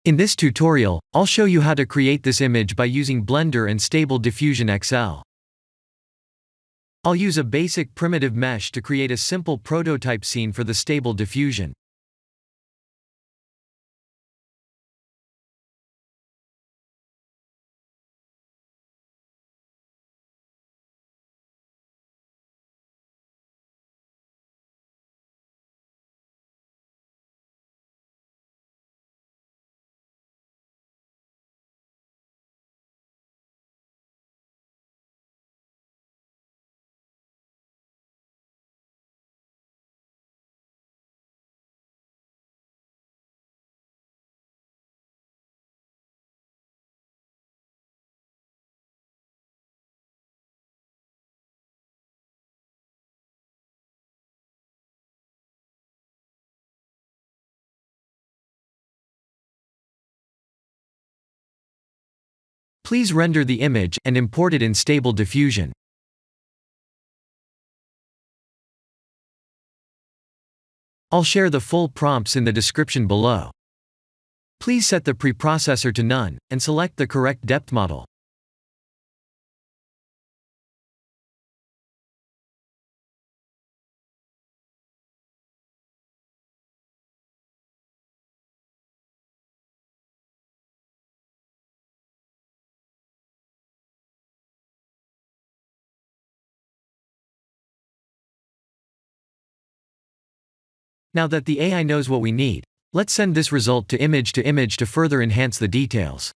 In this tutorial, I'll show you how to create this image by using Blender and Stable Diffusion XL. I'll use a basic primitive mesh to create a simple prototype scene for the Stable Diffusion. Please render the image and import it in Stable Diffusion. I'll share the full prompts in the description below. Please set the preprocessor to none, and select the correct depth model. Now that the AI knows what we need, let's send this result to image to further enhance the details.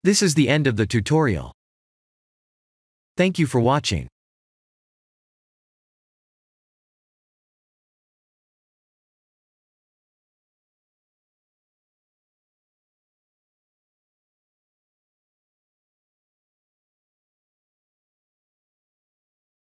This is the end of the tutorial. Thank you for watching.